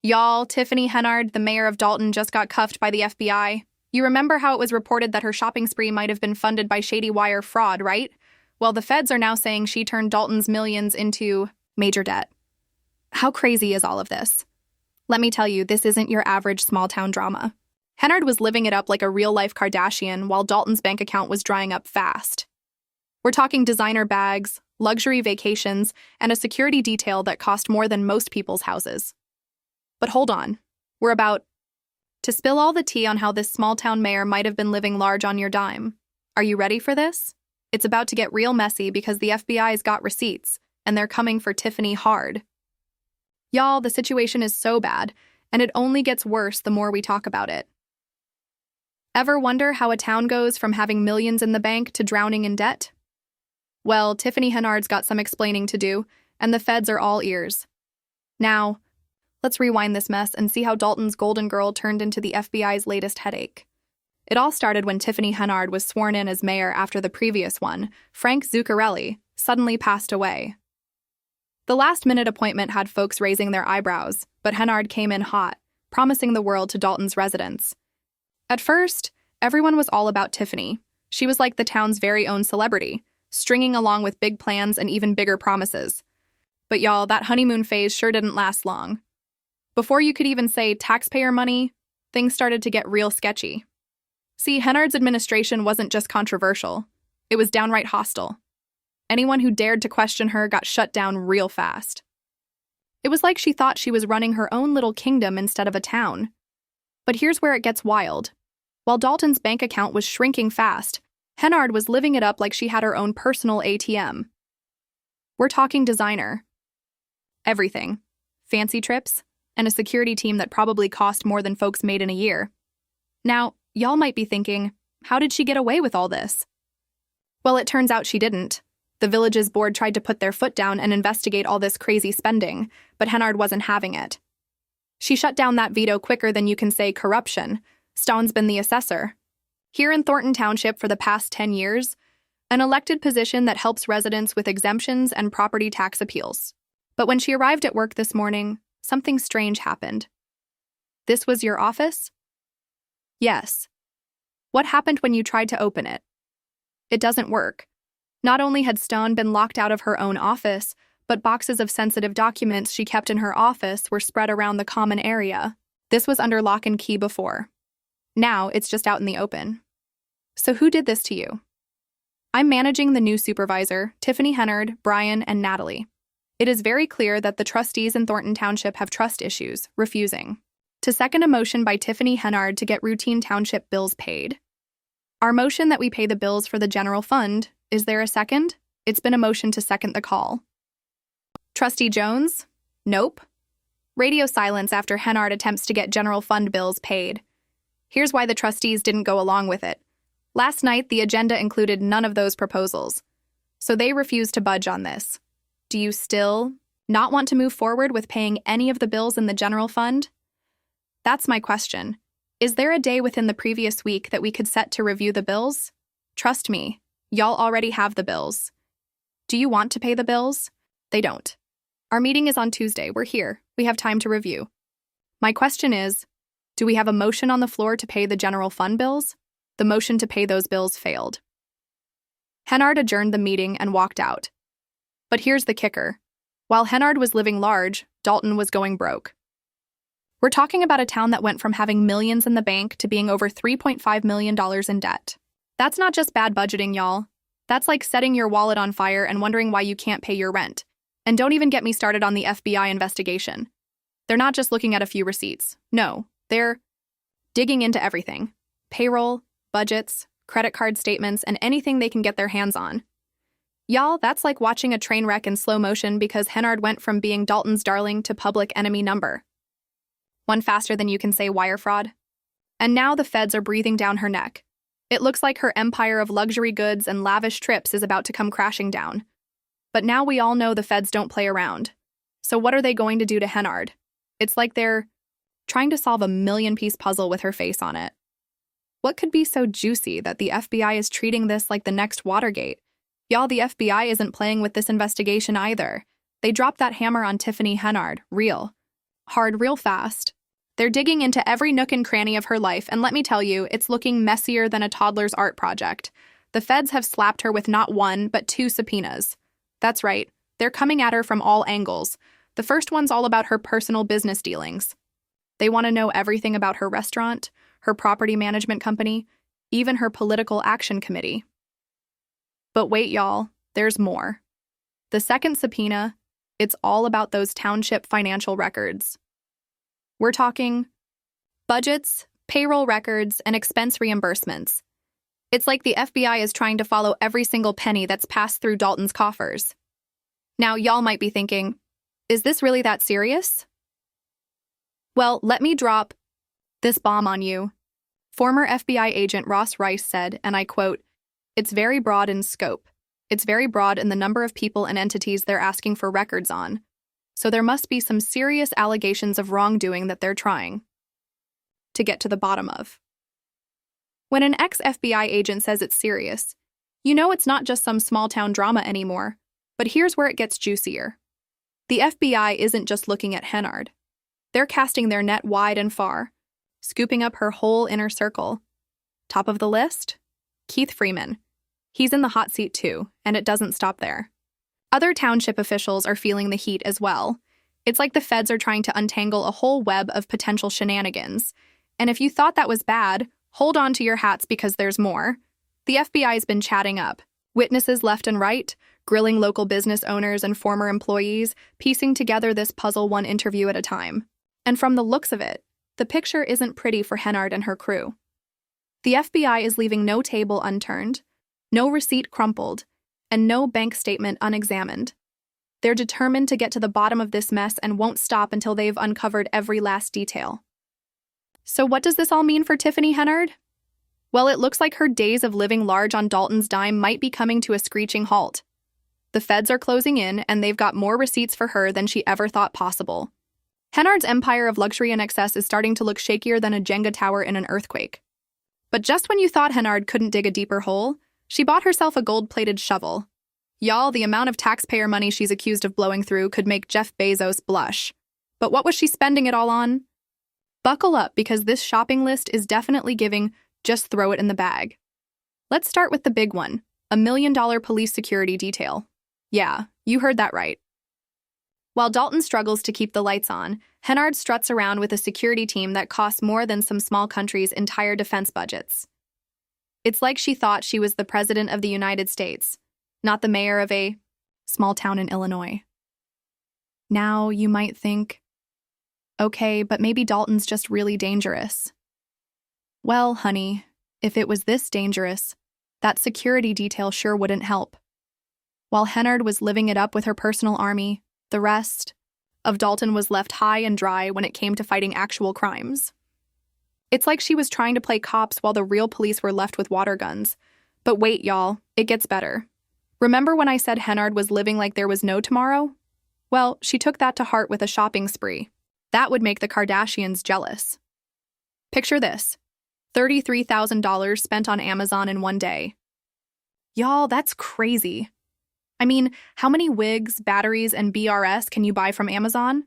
Y'all, Tiffany Henyard, the mayor of Dolton, just got cuffed by the FBI. You remember how it was reported that her shopping spree might have been funded by shady wire fraud, right? Well, the feds are now saying she turned Dolton's millions into major debt. How crazy is all of this? Let me tell you, this isn't your average small-town drama. Henyard was living it up like a real-life Kardashian while Dolton's bank account was drying up fast. We're talking designer bags, luxury vacations, and a security detail that cost more than most people's houses. But hold on, we're about to spill all the tea on how this small-town mayor might have been living large on your dime. Are you ready for this? It's about to get real messy because the FBI's got receipts, and they're coming for Tiffany hard. Y'all, the situation is so bad, and it only gets worse the more we talk about it. Ever wonder how a town goes from having millions in the bank to drowning in debt? Well, Tiffany Henyard's got some explaining to do, and the feds are all ears. Now, let's rewind this mess and see how Dolton's golden girl turned into the FBI's latest headache. It all started when Tiffany Henyard was sworn in as mayor after the previous one, Frank Zuccarelli, suddenly passed away. The last-minute appointment had folks raising their eyebrows, but Henyard came in hot, promising the world to Dolton's residents. At first, everyone was all about Tiffany. She was like the town's very own celebrity, stringing along with big plans and even bigger promises. But y'all, that honeymoon phase sure didn't last long. Before you could even say taxpayer money, things started to get real sketchy. See, Henyard's administration wasn't just controversial, it was downright hostile. Anyone who dared to question her got shut down real fast. It was like she thought she was running her own little kingdom instead of a town. But here's where it gets wild. While Dolton's bank account was shrinking fast, Henyard was living it up like she had her own personal ATM. We're talking designer. Everything. Fancy trips, and a security team that probably cost more than folks made in a year. Now, y'all might be thinking, how did she get away with all this? Well, it turns out she didn't. The village's board tried to put their foot down and investigate all this crazy spending, but Henyard wasn't having it. She shut down that veto quicker than you can say corruption. Stone's been the assessor. Here in Thornton Township for the past 10 years, an elected position that helps residents with exemptions and property tax appeals. But when she arrived at work this morning, something strange happened. This was your office? Yes. What happened when you tried to open it? It doesn't work. Not only had Stone been locked out of her own office, but boxes of sensitive documents she kept in her office were spread around the common area. This was under lock and key before. Now it's just out in the open. So who did this to you? I'm managing the new supervisor, Tiffany Henyard, Brian, and Natalie. It is very clear that the trustees in Thornton Township have trust issues, refusing to second a motion by Tiffany Henyard to get routine township bills paid. Our motion that we pay the bills for the general fund, is there a second? It's been a motion to second the call. Trustee Jones? Nope. Radio silence after Henyard attempts to get general fund bills paid. Here's why the trustees didn't go along with it. Last night, the agenda included none of those proposals, so they refused to budge on this. Do you still not want to move forward with paying any of the bills in the general fund? That's my question. Is there a day within the previous week that we could set to review the bills? Trust me, y'all already have the bills. Do you want to pay the bills? They don't. Our meeting is on Tuesday. We're here. We have time to review. My question is, do we have a motion on the floor to pay the general fund bills? The motion to pay those bills failed. Henyard adjourned the meeting and walked out. But here's the kicker. While Henyard was living large, Dolton was going broke. We're talking about a town that went from having millions in the bank to being over $3.5 million in debt. That's not just bad budgeting, y'all. That's like setting your wallet on fire and wondering why you can't pay your rent. And don't even get me started on the FBI investigation. They're not just looking at a few receipts. No, they're digging into everything. Payroll, budgets, credit card statements, and anything they can get their hands on. Y'all, that's like watching a train wreck in slow motion because Henyard went from being Dolton's darling to public enemy number. One faster than you can say wire fraud. And now the feds are breathing down her neck. It looks like her empire of luxury goods and lavish trips is about to come crashing down. But now we all know the feds don't play around. So what are they going to do to Henyard? It's like they're trying to solve a million-piece puzzle with her face on it. What could be so juicy that the FBI is treating this like the next Watergate? Y'all, the FBI isn't playing with this investigation either. They dropped that hammer on Tiffany Henyard, real hard real fast. They're digging into every nook and cranny of her life, and let me tell you, it's looking messier than a toddler's art project. The feds have slapped her with not one, but two subpoenas. That's right, they're coming at her from all angles. The first one's all about her personal business dealings. They want to know everything about her restaurant, her property management company, even her political action committee. But wait, y'all, there's more. The second subpoena, it's all about those township financial records. We're talking budgets, payroll records, and expense reimbursements. It's like the FBI is trying to follow every single penny that's passed through Dolton's coffers. Now, y'all might be thinking, is this really that serious? Well, let me drop this bomb on you. Former FBI agent Ross Rice said, and I quote, "It's very broad in scope. It's very broad in the number of people and entities they're asking for records on. So there must be some serious allegations of wrongdoing that they're trying to get to the bottom of." When an ex-FBI agent says it's serious, you know it's not just some small-town drama anymore. But here's where it gets juicier. The FBI isn't just looking at Henyard. They're casting their net wide and far, scooping up her whole inner circle. Top of the list? Keith Freeman. He's in the hot seat too, and it doesn't stop there. Other township officials are feeling the heat as well. It's like the feds are trying to untangle a whole web of potential shenanigans. And if you thought that was bad, hold on to your hats because there's more. The FBI's been chatting up. Witnesses left and right, grilling local business owners and former employees, piecing together this puzzle one interview at a time. And from the looks of it, the picture isn't pretty for Henyard and her crew. The FBI is leaving no table unturned, no receipt crumpled, and no bank statement unexamined. They're determined to get to the bottom of this mess and won't stop until they've uncovered every last detail. So what does this all mean for Tiffany Henyard? Well, it looks like her days of living large on Dolton's dime might be coming to a screeching halt. The feds are closing in, and they've got more receipts for her than she ever thought possible. Henyard's empire of luxury and excess is starting to look shakier than a Jenga tower in an earthquake. But just when you thought Henyard couldn't dig a deeper hole, she bought herself a gold-plated shovel. Y'all, the amount of taxpayer money she's accused of blowing through could make Jeff Bezos blush. But what was she spending it all on? Buckle up, because this shopping list is definitely giving just throw it in the bag. Let's start with the big one, $1 million police security detail. Yeah, you heard that right. While Dolton struggles to keep the lights on, Henyard struts around with a security team that costs more than some small countries' entire defense budgets. It's like she thought she was the president of the United States, not the mayor of a small town in Illinois. Now you might think, okay, but maybe Dolton's just really dangerous. Well, honey, if it was this dangerous, that security detail sure wouldn't help. While Henyard was living it up with her personal army, the rest of Dolton was left high and dry when it came to fighting actual crimes. It's like she was trying to play cops while the real police were left with water guns. But wait, y'all, it gets better. Remember when I said Henyard was living like there was no tomorrow? Well, she took that to heart with a shopping spree. That would make the Kardashians jealous. Picture this. $33,000 spent on Amazon in one day. Y'all, that's crazy. I mean, how many wigs, batteries, and BRS can you buy from Amazon?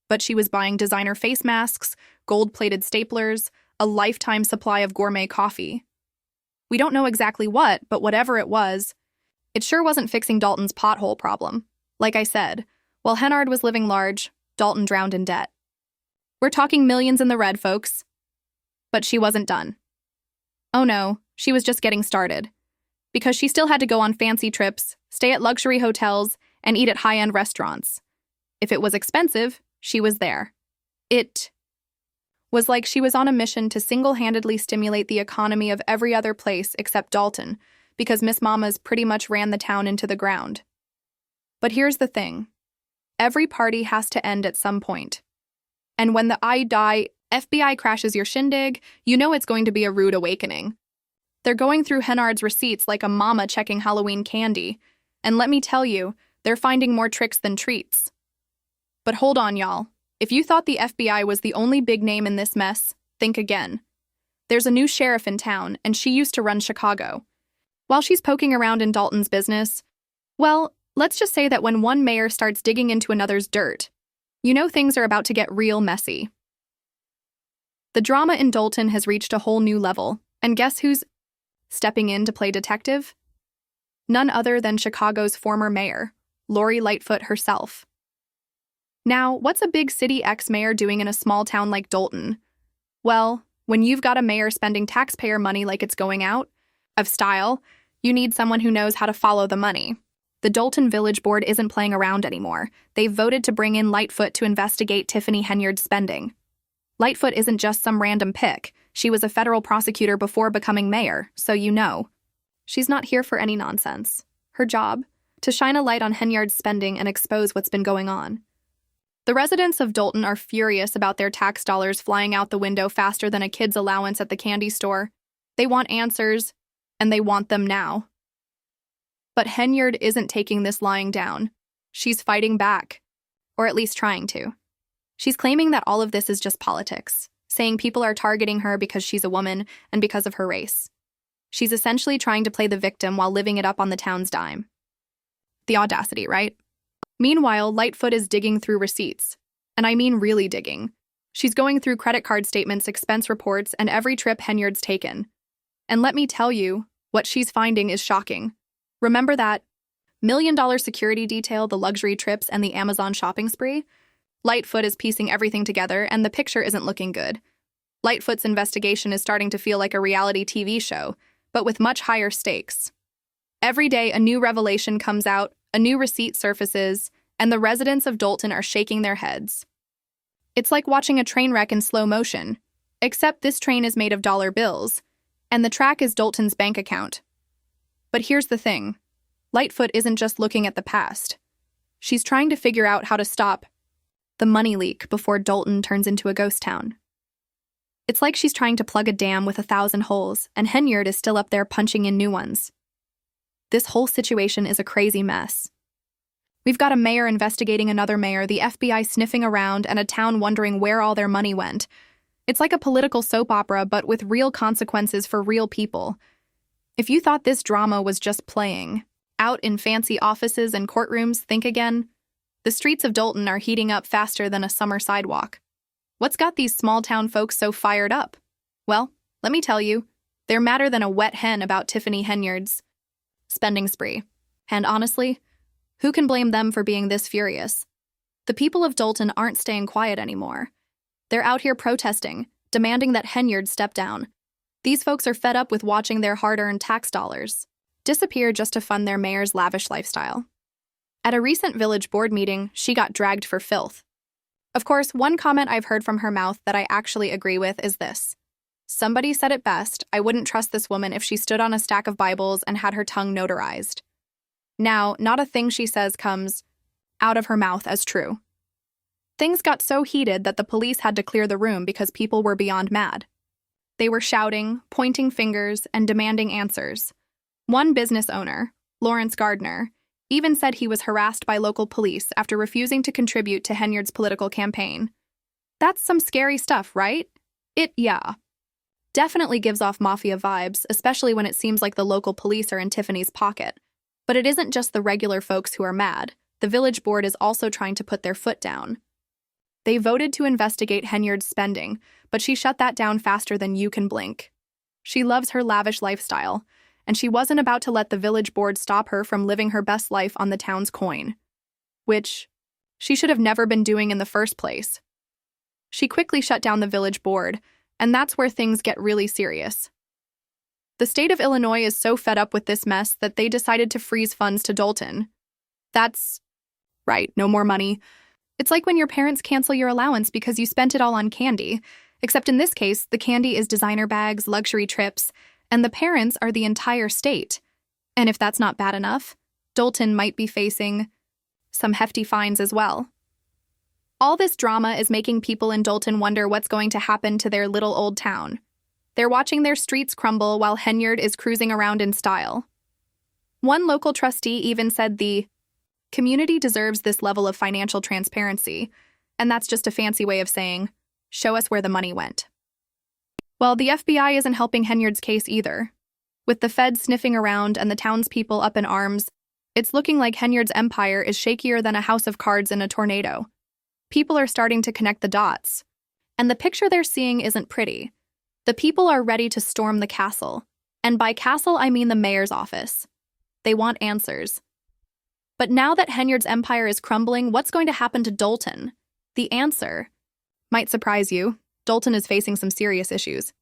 But she was buying designer face masks, gold-plated staplers, a lifetime supply of gourmet coffee. We don't know exactly what, but whatever it was, it sure wasn't fixing Dolton's pothole problem. Like I said, while Henyard was living large, Dolton drowned in debt. We're talking millions in the red, folks. But she wasn't done. Oh no, she was just getting started. Because she still had to go on fancy trips, stay at luxury hotels, and eat at high-end restaurants. If it was expensive, she was there. It was like she was on a mission to single-handedly stimulate the economy of every other place except Dolton, because Miss Mamas pretty much ran the town into the ground. But here's the thing. Every party has to end at some point. And when the I die FBI crashes your shindig, you know it's going to be a rude awakening. They're going through Henyard's receipts like a mama checking Halloween candy, and let me tell you, they're finding more tricks than treats. But hold on, y'all. If you thought the FBI was the only big name in this mess, think again. There's a new sheriff in town, and she used to run Chicago. While she's poking around in Dolton's business, well, let's just say that when one mayor starts digging into another's dirt, You know things are about to get real messy. The drama in Dolton has reached a whole new level, and guess who's stepping in to play detective? None other than Chicago's former mayor, Lori Lightfoot herself. Now, what's a big city ex-mayor doing in a small town like Dolton? Well, when you've got a mayor spending taxpayer money like it's going out of style, you need someone who knows how to follow the money. The Dolton Village Board isn't playing around anymore. They've voted to bring in Lightfoot to investigate Tiffany Henyard's spending. Lightfoot isn't just some random pick. She was a federal prosecutor before becoming mayor, so you know. She's not here for any nonsense. Her job? To shine a light on Henyard's spending and expose what's been going on. The residents of Dolton are furious about their tax dollars flying out the window faster than a kid's allowance at the candy store. They want answers, and they want them now. But Henyard isn't taking this lying down. She's fighting back, or at least trying to. She's claiming that all of this is just politics, saying people are targeting her because she's a woman and because of her race. She's essentially trying to play the victim while living it up on the town's dime. The audacity, right? Meanwhile, Lightfoot is digging through receipts. And I mean really digging. She's going through credit card statements, expense reports, and every trip Henyard's taken. And let me tell you, what she's finding is shocking. Remember that $1 million security detail, the luxury trips, and the Amazon shopping spree? Lightfoot is piecing everything together, and the picture isn't looking good. Lightfoot's investigation is starting to feel like a reality TV show, but with much higher stakes. Every day, a new revelation comes out, a new receipt surfaces, and the residents of Dolton are shaking their heads. It's like watching a train wreck in slow motion, except this train is made of dollar bills, and the track is Dolton's bank account. But here's the thing. Lightfoot isn't just looking at the past. She's trying to figure out how to stop the money leak before Dolton turns into a ghost town. It's like she's trying to plug a dam with 1,000 holes, and Henyard is still up there punching in new ones. This whole situation is a crazy mess. We've got a mayor investigating another mayor, the FBI sniffing around, and a town wondering where all their money went. It's like a political soap opera, but with real consequences for real people. If you thought this drama was just playing out in fancy offices and courtrooms, think again. The streets of Dolton are heating up faster than a summer sidewalk. What's got these small-town folks so fired up? Well, let me tell you, they're madder than a wet hen about Tiffany Henyard's spending spree. And honestly, who can blame them for being this furious? The people of Dolton aren't staying quiet anymore. They're out here protesting, demanding that Henyard step down. These folks are fed up with watching their hard-earned tax dollars disappear just to fund their mayor's lavish lifestyle. At a recent village board meeting, she got dragged for filth. Of course, one comment I've heard from her mouth that I actually agree with is this. Somebody said it best, I wouldn't trust this woman if she stood on a stack of Bibles and had her tongue notarized. Now, not a thing she says comes out of her mouth as true. Things got so heated that the police had to clear the room because people were beyond mad. They were shouting, pointing fingers, and demanding answers. One business owner, Lawrence Gardner, even said he was harassed by local police after refusing to contribute to Henyard's political campaign. That's some scary stuff, right? Yeah. Definitely gives off mafia vibes, especially when it seems like the local police are in Tiffany's pocket. But it isn't just the regular folks who are mad. The village board is also trying to put their foot down. They voted to investigate Henyard's spending, but she shut that down faster than you can blink. She loves her lavish lifestyle, and she wasn't about to let the village board stop her from living her best life on the town's coin, which she should have never been doing in the first place. She quickly shut down the village board, and that's where things get really serious. The state of Illinois is so fed up with this mess that they decided to freeze funds to Dolton. That's right, no more money. It's like when your parents cancel your allowance because you spent it all on candy, except in this case, the candy is designer bags, luxury trips, and the parents are the entire state. And if that's not bad enough, Dolton might be facing some hefty fines as well. All this drama is making people in Dolton wonder what's going to happen to their little old town. They're watching their streets crumble while Henyard is cruising around in style. One local trustee even said the community deserves this level of financial transparency, and that's just a fancy way of saying, show us where the money went. Well, the FBI isn't helping Henyard's case either. With the feds sniffing around and the townspeople up in arms, it's looking like Henyard's empire is shakier than a house of cards in a tornado. People are starting to connect the dots. And the picture they're seeing isn't pretty. The people are ready to storm the castle. And by castle, I mean the mayor's office. They want answers. But now that Henyard's empire is crumbling, what's going to happen to Dolton? The answer might surprise you. Dolton is facing some serious issues.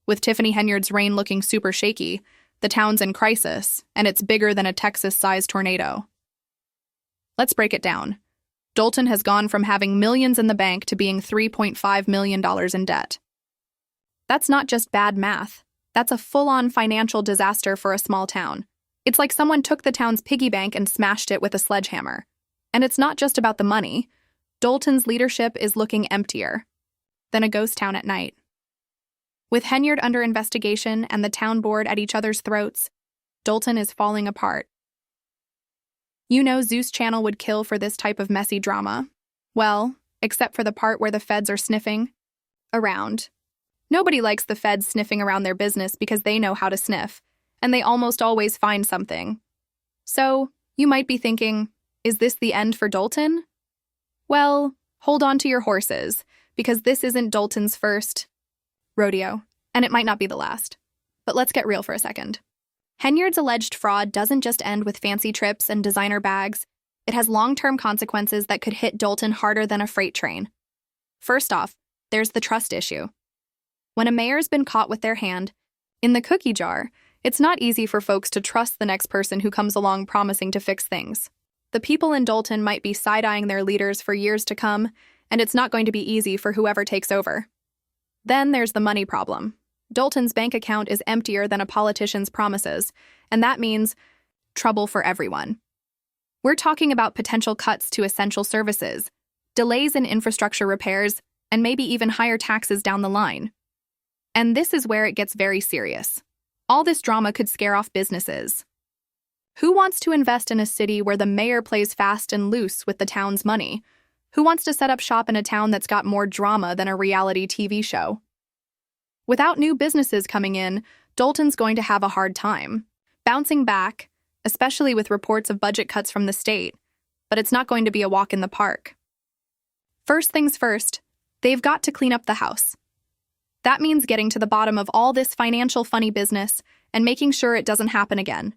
With Tiffany Henyard's reign looking super shaky, the town's in crisis, and it's bigger than a Texas-sized tornado. Let's break it down. Dolton has gone from having millions in the bank to being $3.5 million in debt. That's not just bad math. That's a full-on financial disaster for a small town. It's like someone took the town's piggy bank and smashed it with a sledgehammer. And it's not just about the money. Dolton's leadership is looking emptier than a ghost town at night. With Henyard under investigation and the town board at each other's throats, Dolton is falling apart. You know Zeus Channel would kill for this type of messy drama. Well, except for the part where the feds are sniffing around. Nobody likes the feds sniffing around their business because they know how to sniff, and they almost always find something. So, you might be thinking, is this the end for Dolton? Well, hold on to your horses, because this isn't Dolton's first rodeo, and it might not be the last. But let's get real for a second. Henyard's alleged fraud doesn't just end with fancy trips and designer bags. It has long-term consequences that could hit Dolton harder than a freight train. First off, there's the trust issue. When a mayor's been caught with their hand in the cookie jar, it's not easy for folks to trust the next person who comes along promising to fix things. The people in Dolton might be side-eyeing their leaders for years to come, and it's not going to be easy for whoever takes over. Then there's the money problem. Dolton's bank account is emptier than a politician's promises, and that means trouble for everyone. We're talking about potential cuts to essential services, delays in infrastructure repairs, and maybe even higher taxes down the line. And this is where it gets very serious. All this drama could scare off businesses. Who wants to invest in a city where the mayor plays fast and loose with the town's money? Who wants to set up shop in a town that's got more drama than a reality TV show? Without new businesses coming in, Dolton's going to have a hard time bouncing back, especially with reports of budget cuts from the state, but it's not going to be a walk in the park. First things first, they've got to clean up the house. That means getting to the bottom of all this financial funny business and making sure it doesn't happen again.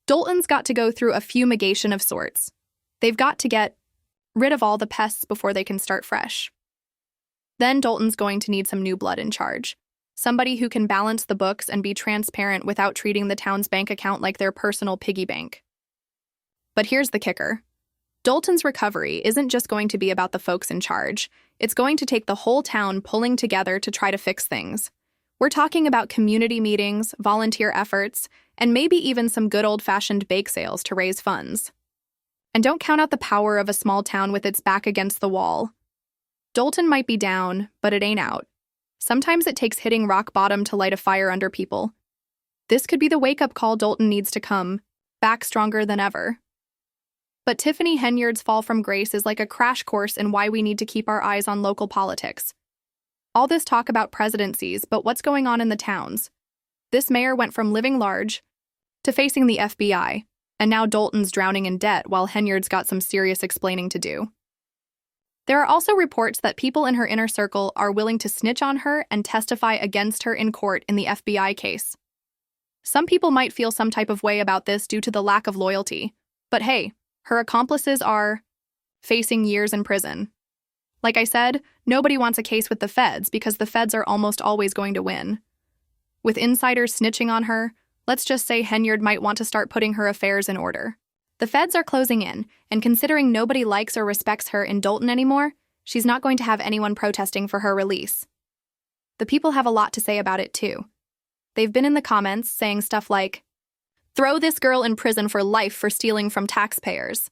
Dolton's got to go through a fumigation of sorts. They've got to get rid of all the pests before they can start fresh. Then Dolton's going to need some new blood in charge. Somebody who can balance the books and be transparent without treating the town's bank account like their personal piggy bank. But here's the kicker. Dolton's recovery isn't just going to be about the folks in charge. It's going to take the whole town pulling together to try to fix things. We're talking about community meetings, volunteer efforts, and maybe even some good old-fashioned bake sales to raise funds. And don't count out the power of a small town with its back against the wall. Dolton might be down, but it ain't out. Sometimes it takes hitting rock bottom to light a fire under people. This could be the wake-up call Dolton needs to come, back stronger than ever. But Tiffany Henyard's fall from grace is like a crash course in why we need to keep our eyes on local politics. All this talk about presidencies, but what's going on in the towns? This mayor went from living large to facing the FBI, and now Dolton's drowning in debt while Henyard's got some serious explaining to do. There are also reports that people in her inner circle are willing to snitch on her and testify against her in court in the FBI case. Some people might feel some type of way about this due to the lack of loyalty, but hey, her accomplices are facing years in prison. Like I said, nobody wants a case with the feds because the feds are almost always going to win. With insiders snitching on her, let's just say Henyard might want to start putting her affairs in order. The feds are closing in, and considering nobody likes or respects her in Dolton anymore, she's not going to have anyone protesting for her release. The people have a lot to say about it, too. They've been in the comments saying stuff like, "Throw this girl in prison for life for stealing from taxpayers."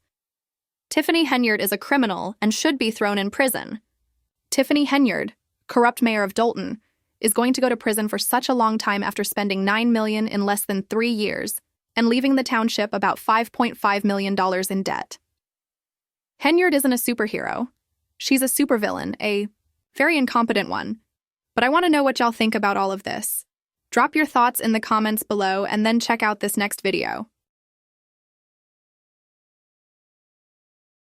Tiffany Henyard is a criminal and should be thrown in prison. Tiffany Henyard, corrupt mayor of Dolton, is going to go to prison for such a long time after spending $9 million in less than 3 years and leaving the township about $5.5 million in debt. Henyard isn't a superhero. She's a supervillain, a very incompetent one. But I want to know what y'all think about all of this. Drop your thoughts in the comments below and then check out this next video.